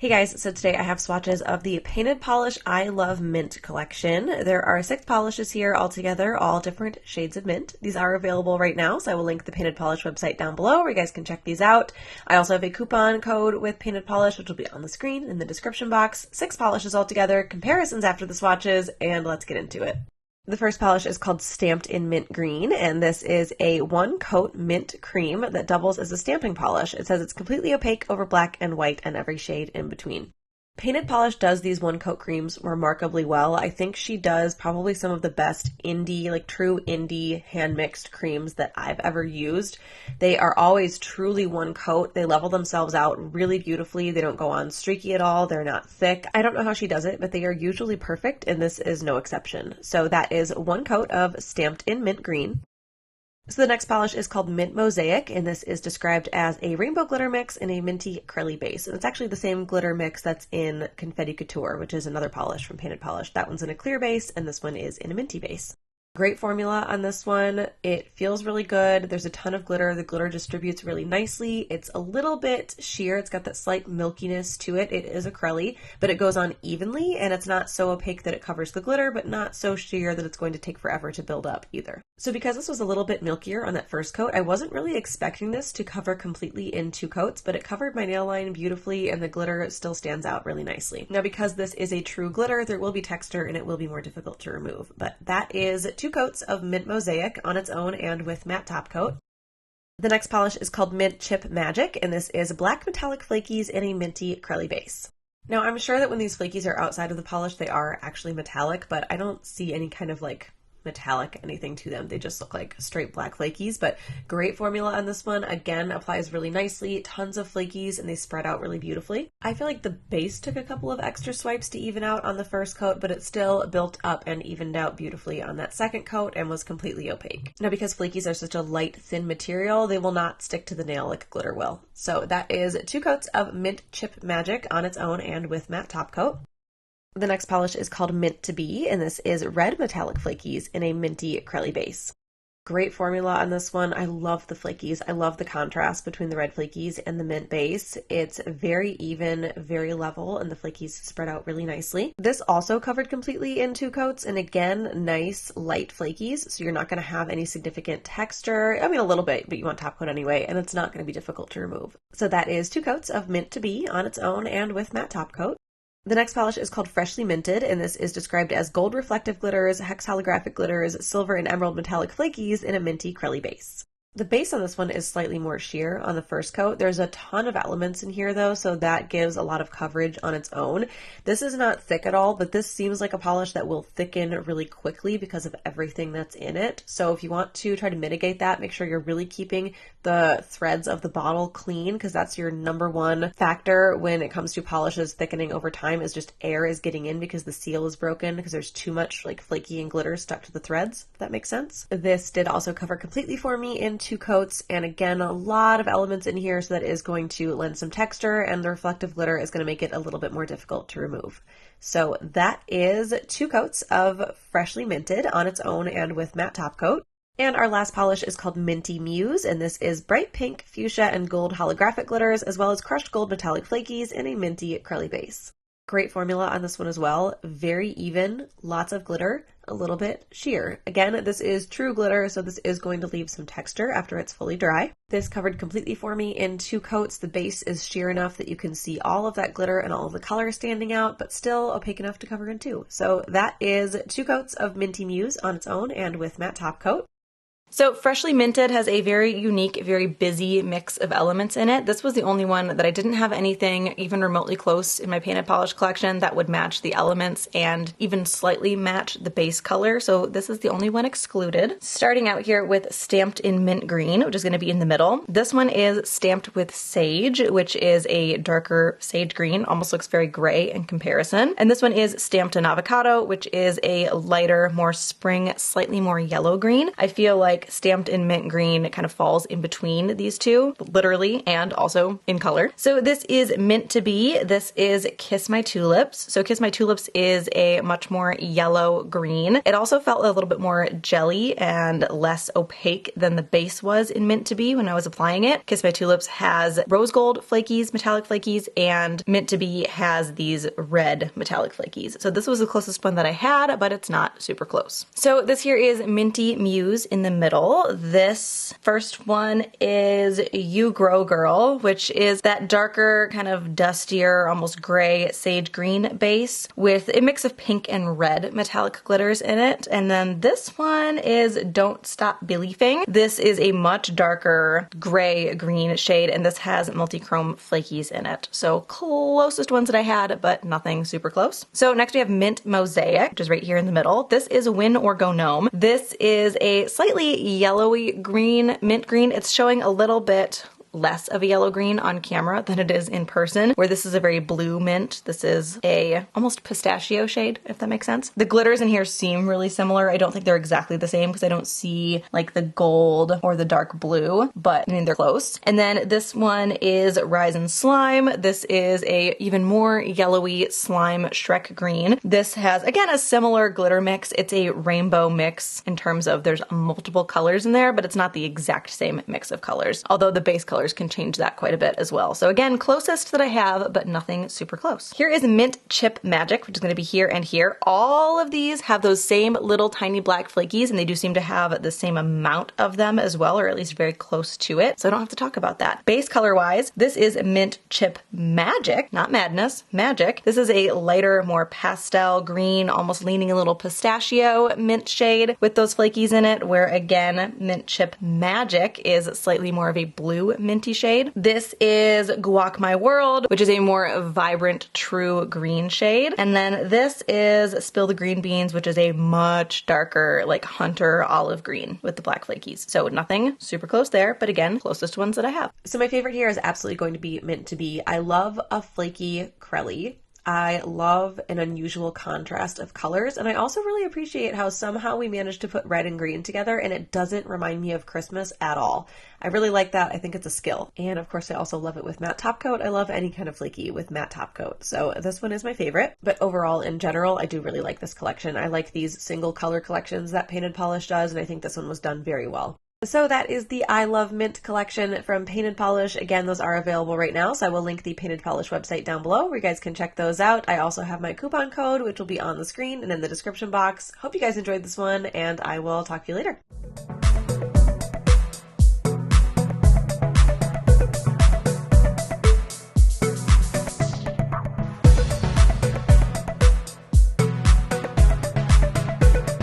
Hey guys, so today I have swatches of the Painted Polish I Love Mint collection. There are 6 polishes here altogether, all different shades of mint. These are available right now, so I will link the Painted Polish website down below where you guys can check these out. I also have a coupon code with Painted Polish, which will be on the screen in the description box. 6 polishes altogether, comparisons after the swatches, and let's get into it. The first polish is called Stamped in Mint Green, and this is a 1-coat mint cream that doubles as a stamping polish. It says it's completely opaque over black and white and every shade in between. Painted Polish does these 1-coat creams remarkably well. I think she does probably some of the best indie, like true indie hand-mixed creams that I've ever used. They are always truly 1-coat. They level themselves out really beautifully. They don't go on streaky at all. They're not thick. I don't know how she does it, but they are usually perfect, and this is no exception. So that is 1 coat of Stamped in Mint Green. So the next polish is called Mint Mosaic, and this is described as a rainbow glitter mix in a minty acrylic base. And it's actually the same glitter mix that's in Confetti Couture, which is another polish from Painted Polish. That one's in a clear base, and this one is in a minty base. Great formula on this one. It feels really good. There's a ton of glitter. The glitter distributes really nicely. It's a little bit sheer. It's got that slight milkiness to it. It is acrylic, but it goes on evenly, and it's not so opaque that it covers the glitter, but not so sheer that it's going to take forever to build up either. So because this was a little bit milkier on that first coat, I wasn't really expecting this to cover completely in 2 coats, but it covered my nail line beautifully, and the glitter still stands out really nicely. Now, because this is a true glitter, there will be texture and it will be more difficult to remove, but that is 2 coats of Mint Mosaic on its own and with matte top coat. The next polish is called Mint Chip Magic, and this is black metallic flakies in a minty acrylic base. Now, I'm sure that when these flakies are outside of the polish, they are actually metallic, but I don't see any kind of like metallic anything to them. They just look like straight black flakies, but great formula on this one. Again, applies really nicely, tons of flakies, and they spread out really beautifully. I feel like the base took a couple of extra swipes to even out on the first coat, but it still built up and evened out beautifully on that second coat and was completely opaque. Now, because flakies are such a light, thin material, they will not stick to the nail like a glitter will. So that is 2 coats of Mint Chip Magic on its own and with matte top coat. The next polish is called Mint to Be, and this is red metallic flakies in a minty acrylic base. Great formula on this one. I love the flakies. I love the contrast between the red flakies and the mint base. It's very even, very level, and the flakies spread out really nicely. This also covered completely in 2 coats, and again, nice light flakies, so you're not going to have any significant texture. I mean, a little bit, but you want top coat anyway, and it's not going to be difficult to remove. So that is 2 coats of Mint to Be on its own and with matte top coat. The next polish is called Freshly Minted, and this is described as gold reflective glitters, hex holographic glitters, silver and emerald metallic flakies in a minty acrylic base. The base on this one is slightly more sheer on the first coat. There's a ton of elements in here though, so that gives a lot of coverage on its own. This is not thick at all, but this seems like a polish that will thicken really quickly because of everything that's in it. So if you want to try to mitigate that, make sure you're really keeping the threads of the bottle clean, because that's your #1 factor when it comes to polishes thickening over time, is just air is getting in because the seal is broken because there's too much like flaky and glitter stuck to the threads, if that makes sense. This did also cover completely for me in 2 coats, and again, a lot of elements in here, so that is going to lend some texture, and the reflective glitter is going to make it a little bit more difficult to remove. So that is 2 coats of Freshly Minted on its own and with matte top coat. And our last polish is called Minty Muse, and this is bright pink, fuchsia, and gold holographic glitters, as well as crushed gold metallic flakies in a minty acrylic base. Great formula on this one as well. Very even, lots of glitter, a little bit sheer. Again, this is true glitter, so this is going to leave some texture after it's fully dry. This covered completely for me in 2 coats. The base is sheer enough that you can see all of that glitter and all of the color standing out, but still opaque enough to cover in 2. So that is 2 coats of Minty Muse on its own and with matte top coat. So Freshly Minted has a very unique, very busy mix of elements in it. This was the only one that I didn't have anything even remotely close in my painted polish collection that would match the elements and even slightly match the base color. So this is the only one excluded. Starting out here with Stamped in Mint Green, which is going to be in the middle. This one is stamped with Sage, which is a darker sage green, almost looks very gray in comparison. And this one is Stamped in Avocado, which is a lighter, more spring, slightly more yellow green. I feel like like stamped in mint green. It kind of falls in between these two, literally, and also in color. So this is Mint to Be. This is Kiss My Tulips. So Kiss My Tulips is a much more yellow green. It also felt a little bit more jelly and less opaque than the base was in Mint to Be when I was applying it. Kiss My Tulips has rose gold flakies, metallic flakies, and Mint to Be has these red metallic flakies. So this was the closest one that I had, but it's not super close. So this here is Minty Muse in the middle. This first one is You Grow Girl, which is that darker, kind of dustier, almost gray sage green base with a mix of pink and red metallic glitters in it. And then this one is Don't Stop Believing. This is a much darker gray green shade, and this has multi-chrome flakies in it. So closest ones that I had, but nothing super close. So next we have Mint Mosaic, which is right here in the middle. This is Win or Go Gnome. This is a slightly yellowy green, mint green. It's showing a little bit less of a yellow green on camera than it is in person, where this is a very blue mint. This is a almost pistachio shade, if that makes sense. The glitters in here seem really similar. I don't think they're exactly the same because I don't see like the gold or the dark blue, but I mean, they're close. And then this one is Rise and Slime. This is a even more yellowy slime Shrek green. This has, again, a similar glitter mix. It's a rainbow mix in terms of there's multiple colors in there, but it's not the exact same mix of colors, although the base color can change that quite a bit as well. So again, closest that I have, but nothing super close. Here is Mint Chip Magic, which is going to be here and here. All of these have those same little tiny black flakies, and they do seem to have the same amount of them as well, or at least very close to it. So I don't have to talk about that. Base color wise, this is Mint Chip Magic, not Madness, Magic. This is a lighter, more pastel green, almost leaning a little pistachio mint shade with those flakies in it, where again, Mint Chip Magic is slightly more of a blue minty shade. This is Guac My World, which is a more vibrant, true green shade. And then this is Spill the Green Beans, which is a much darker, like hunter olive green with the black flakies. So nothing super close there, but again, closest ones that I have. So my favorite here is absolutely going to be Mint to Be. I love a flaky Crelly. I love an unusual contrast of colors, and I also really appreciate how somehow we managed to put red and green together and it doesn't remind me of Christmas at all. I really like that. I think it's a skill. And of course, I also love it with matte top coat. I love any kind of flaky with matte top coat. So this one is my favorite. But overall, in general, I do really like this collection. I like these single color collections that Painted Polish does, and I think this one was done very well. So that is the I Love Mint collection from Painted Polish. Again, those are available right now, so I will link the Painted Polish website down below where you guys can check those out. I also have my coupon code, which will be on the screen and in the description box. Hope you guys enjoyed this one, and I will talk to you later.